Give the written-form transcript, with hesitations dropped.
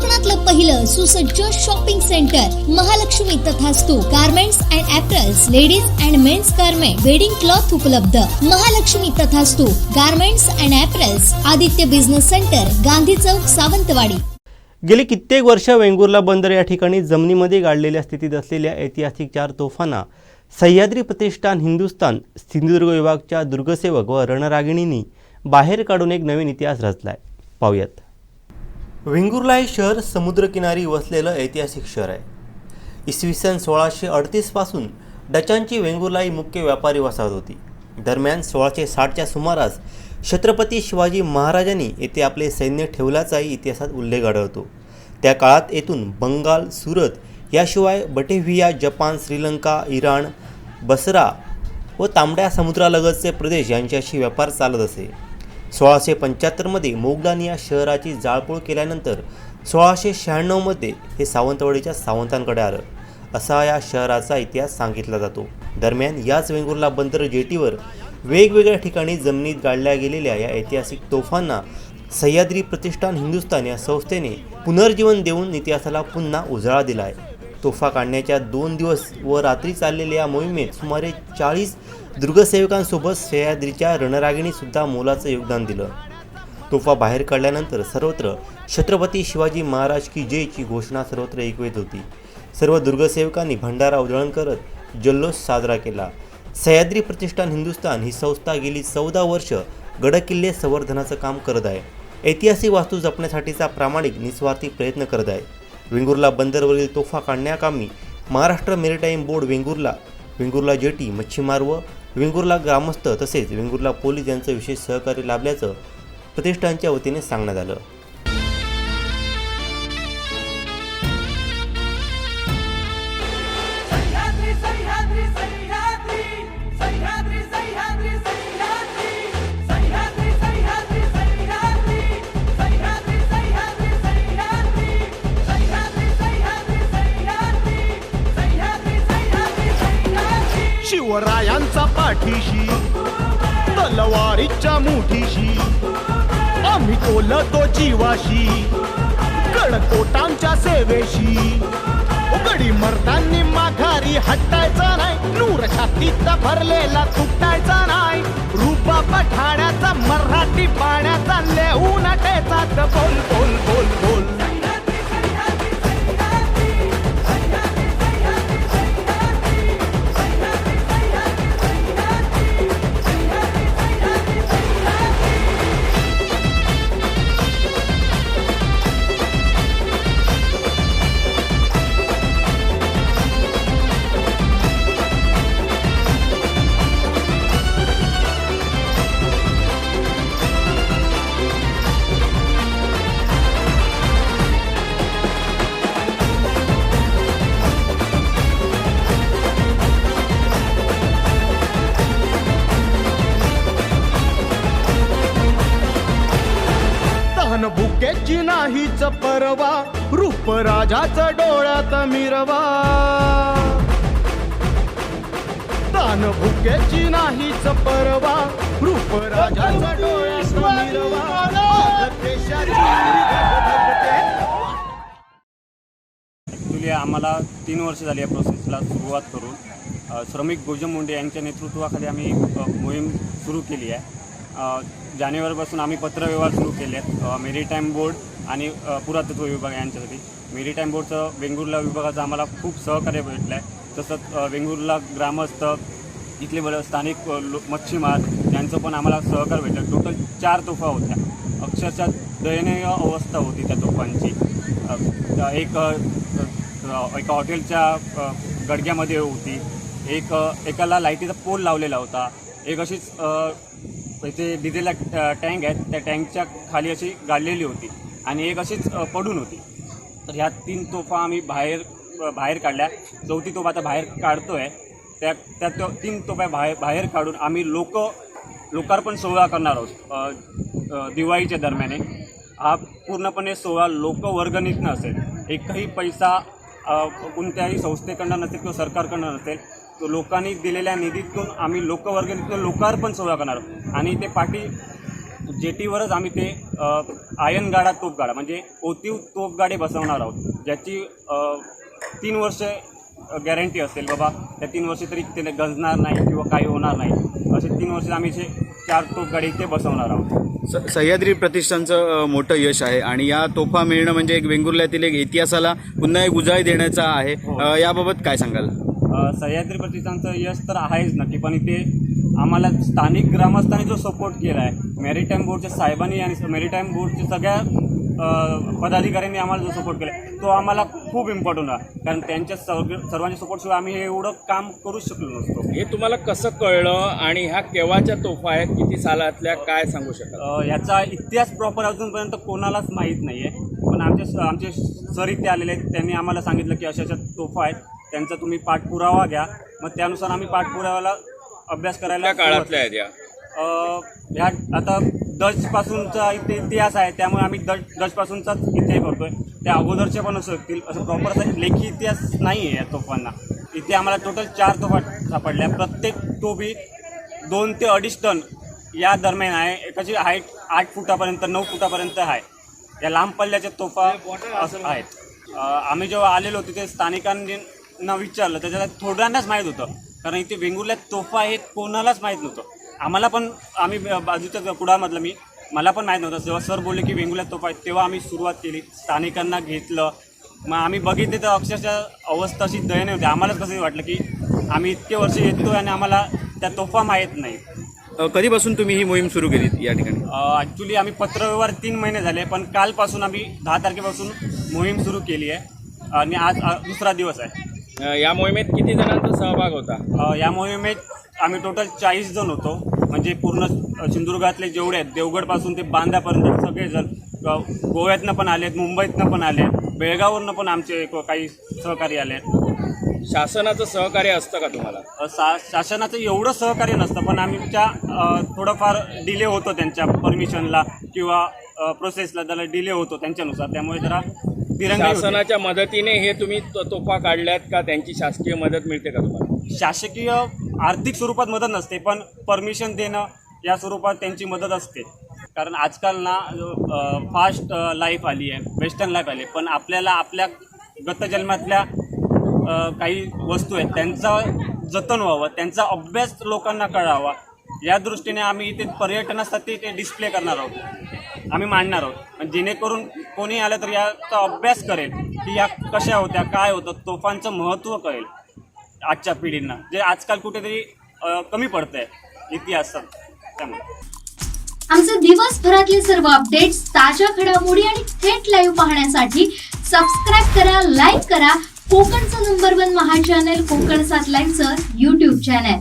कोकणातलं पहिलं सुसज्ज shopping centre Mahalakshmi Tathastu garments and apparels, ladies and mens garment, wedding cloth उपलब्ध. Mahalakshmi Tathastu garments and apparels, Aditya business centre, Gandhi Chowk, Sawantwadi. गेली कित्येक वर्ष वेंगुर्ला बंदर या ठिकाणी जमिनीमध्ये गाडलेल्या स्थितीत असलेल्या ऐतिहासिक 4 तोफांना सह्याद्री प्रतिष्ठान हिंदुस्थान सिंधुदुर्ग विभागच्या दुर्गसेवक व रणरागिणींनी बाहेर काढून एक नवीन इतिहास रचलाय. पाहूयात. वेंगुर्ला हे शहर समुद्रकिनारी वसलेलं ऐतिहासिक शहर आहे. इसवी सन 1638 पासून डचांची वेंगुर्ला ही मुख्य व्यापारी वसाहत होती. दरम्यान 1660च्या सुमारास छत्रपती शिवाजी महाराजांनी येथे आपले सैन्य ठेवल्याचाही इतिहासात उल्लेख आढळतो. त्या काळात येथून बंगाल, सुरत याशिवाय बटेव्हिया, जपान, श्रीलंका, इराण, बसरा व तांबड्या समुद्रालगतचे प्रदेश यांच्याशी व्यापार चालत असे. 1675मध्ये मोगलांनी या शहराची जाळपोळ केल्यानंतर 1696मध्ये हे सावंतवाडीच्या सावंतांकडे आलं, असा या शहराचा इतिहास सांगितला जातो. दरम्यान याच वेंगुर्ला बंदर जेटीवर वेगवेगळ्या ठिकाणी जमिनीत गाडल्या गेलेल्या या ऐतिहासिक तोफांना सह्याद्री प्रतिष्ठान हिंदुस्थान या संस्थेने पुनर्जीवन देऊन इतिहासाला पुन्हा उजाळा दिला आहे. तोफा काढण्याच्या 2 दिवस व रात्री चाललेल्या या मोहिमेत सुमारे 40 दुर्गसेवकांसोबत सह्याद्रीच्या रणरागिणीसुद्धा मोलाचं योगदान दिलं. तोफा बाहेर काढल्यानंतर सर्वत्र छत्रपती शिवाजी महाराज की जयची घोषणा सर्वत्र ऐकू येत होती. सर्व दुर्गसेवकांनी भंडारा उधळण करत जल्लोष साजरा केला. सह्याद्री प्रतिष्ठान हिंदुस्थान ही संस्था गेली 14 वर्ष गडकिल्ले संवर्धनाचं काम करत आहे. ऐतिहासिक वास्तू जपण्यासाठीचा प्रामाणिक निस्वार्थी प्रयत्न करत आहे. वेंगुर्ला बंदरवरील तोफा काढण्याकामी Maharashtra maritime board Vengurla, Vengurla jetty, मच्छीमार व वेंगुर्ला ग्रामस्थ तसेच वेंगुर्ला पोलीस यांचं विशेष सहकार्य लाभल्याचं प्रतिष्ठानच्या वतीने सांगण्यात आलं. शिवरायांचा पाठीशी तलवारीच्या मुठीशी आम्ही कोलतो जीवाशी कडकोटांच्या सेवेशी. गडी मर्दांनी माघारी हटायचा नाही, नूर छातीत भरलेला तुटायचा नाही. रूपा पठाण्याचा मराठी पाण्याचा लेहून टेचात बोल बोल बोल बोल. भुकेची नाहीच परवा, रूप राजाचं डोळ्यात मिरवा. तान भुकेची नाहीच परवा, रूप राजाचं डोळ्यात मिरवा. ॲक्च्युली आम्हाला 3 वर्ष झाली या प्रोसेसला सुरुवात करून. श्रमिक गौतम मुंडे यांच्या नेतृत्वाखाली आम्ही मोहीम सुरू केली आहे. जानेवारीपासून आम्ही पत्रव्यवहार सुरू केले आहेत मेरीटाईम बोर्ड आणि पुरातत्व विभाग यांच्यासाठी. मेरीटाईम बोर्डचं वेंगुर्ला विभागाचं आम्हाला खूप सहकार्य भेटलं आहे. तसंच वेंगुर्ला ग्रामस्थ, इथले स्थानिक मच्छीमार यांचं पण आम्हाला सहकार्य भेटलं. टोटल 4 तोफा होत्या. अक्षरशः दयनीय अवस्था होती त्या तोफांची. एका हॉटेलच्या गडग्यामध्ये होती, एकाला लाईटीचा पोल लावलेला होता, एक अशीच इथे डिझेलला टँक आहेत त्या टँकच्या खाली अशी गाडलेली होती आणि एक अशीच पडून होती. तर ह्या 3 तोफा आम्ही बाहेर काढल्या. 4थी तोफा आता बाहेर काढतो आहे. त्या 3 तोफा बाहेर काढून आम्ही लोकार्पण सोहळा करणार आहोत दिवाळीच्या दरम्यान. हा पूर्णपणे सोहळा लोकवर्गणीतनं असेल. एकही पैसा कोणत्याही संस्थेकडनं नसेल किंवा सरकारकडनं नसेल. तो लोकांनी दिलेल्या निधीतून आम्ही लोकवर्गणीतून लोकार्पण सोहळा करणार आहोत. आणि ते पाठी जेटीवरच आम्ही ते आयनगाडा तोफगाडा म्हणजे ओतीव तोफगाडे बसवणार आहोत, ज्याची 3 वर्ष गॅरंटी असेल बाबा, त्या 3 वर्ष तरी ते गंजणार नाही किंवा काही होणार नाही, असे 3 वर्ष आम्ही 4 तोफगाडे इथे बसवणार आहोत. सह्याद्री प्रतिष्ठानचं मोठं यश आहे आणि या तोफा मिळणं म्हणजे एक वेंगुर्ल्यातील एक इतिहासाला पुन्हा एक उजाळी देण्याचा आहे. याबाबत काय सांगाल? सह्याद्री प्रतिष्ठानचं यश तर आहेच नक्की, पण इथे आम्हाला स्थानिक ग्रामस्थांनी जो सपोर्ट केला आहे, मॅरिटाईम बोर्डच्या साहेबांनी आणि मॅरिटाईम बोर्डच्या सगळ्या पदाधिकाऱ्यांनी आम्हाला जो सपोर्ट केला तो आम्हाला खूप इम्पॉर्टंट आहे, कारण त्यांच्या सर्वांच्या सपोर्टशिवाय आम्ही हे एवढं काम करू शकलो नसतो. हे तुम्हाला कसं कळलं आणि ह्या केव्हाच्या तोफा आहेत, किती सालातल्या, काय सांगू शकाल? याचा इतिहास प्रॉपर अजूनपर्यंत कोणालाच माहीत नाही आहे, पण आमचे सर इथे आलेले आहेत, त्यांनी आम्हाला सांगितलं की अशा तोफा आहेत, त्यांचा तुम्ही पाठपुरावा घ्या. मग त्यानुसार आम्ही पाठपुराव्याला अभ्यास करायला काळातल्या आहेत या ह्या आता डचपासूनचा इथे इतिहास आहे, त्यामुळे आम्ही डचपासूनचाच इथे करतोय. त्या अगोदरचे पण असू शकतील, असं प्रॉपर असा लेखी इतिहास नाही आहे या तोफांना. इथे आम्हाला टोटल 4 तोफा सापडल्या, प्रत्येक तोफी 2 ते 2.5 टन या दरम्यान आहे. एकाची हाईट 8 फुटापर्यंत 9 फुटापर्यंत आहे. या लांब पल्ल्याच्या तोफा असं आहेत. आम्ही जेव्हा आलेलो तिथे स्थानिकांना विचारलं, त्याच्यात थोड्यांनाच माहीत होतं, कारण इथे वेंगुर्ल्यात तोफा आहेत कोणालाच माहीत नव्हतं. आम्हाला पण, आम्ही बाजूच्या कुडामधलं मला पण माहीत नव्हतं. जेव्हा सर बोलले की वेंगुर्ल्यात तोफा आहेत, तेव्हा आम्ही सुरुवात केली, स्थानिकांना घेतलं. मग आम्ही बघितले तर अक्षरशः अवस्था अशी दयनीय होती. आम्हालाच कसं वाटलं की आम्ही इतके वर्ष येतो आणि आम्हाला त्या तोफा माहीत नाही. कधीपासून तुम्ही ही मोहीम सुरू केली या ठिकाणी? ॲक्च्युली आम्ही पत्रव्यवहार 3 महिने झाले, पण कालपासून आम्ही 10 तारखेपासून मोहीम सुरू केली आहे आणि आज 2रा दिवस आहे. या मोहिमेत किती जणांचा सहभाग होता? या मोहिमेत आम्ही टोटल 40 जण होतो, म्हणजे पूर्ण सिंधुदुर्गातले जेवढे आहेत, देवगडपासून ते बांद्यापर्यंत सगळेजण. गोव्यातनं पण आले आहेत, मुंबईतनं पण आले आहेत, बेळगाववरनं पण आमचे काही सहकारी आले आहेत. शासनाचं सहकार्य असतं का तुम्हाला? शासनाचं एवढं सहकार्य नसतं, पण आमच्या थोडंफार डिले होतो त्यांच्या परमिशनला किंवा प्रोसेसला, त्याला डिले होतो त्यांच्यानुसार, त्यामुळे जरा दिरंगाई होते. शासनाच्या मदतीने हे तुम्ही तोफा काढल्यात का? त्यांची शासकीय मदत मिळते का तुम्हाला? शासकीय आर्थिक स्वरूपात मदत नसते, पण परमिशन देणं या स्वरूपात त्यांची मदत असते. कारण आजकाल ना फास्ट लाईफ आली आहे, वेस्टर्न लाईफ आली आहे, पण आपल्याला आपल्या गतजन्मातल्या काही वस्तू आहेत त्यांचं जतन व्हावं, त्यांचा अभ्यास लोकांना कळावा, या दृष्टीने आम्ही इथे पर्यटनासाठी ते डिस्प्ले करणार आहोत, आम्ही मांडणार आहोत. जेणेकरून कोणी आलं तर याचा अभ्यास करेल की या कशा होत्या, काय होतं, तोफांचं महत्त्व कळेल आजच्या पिढींना, जे आजकाल कुठेतरी कमी पडतं आहे इतिहासात. त्यामुळे आमचे दिवसभरातले सर्व अपडेट्स, ताज्या घडामोडी आणि थेट लाईव्ह पाहण्यासाठी सबस्क्राईब करा, लाईक करा कोकणचं नंबर 1 महा चॅनल कोकण 7 लाईव्हचं YouTube चॅनल.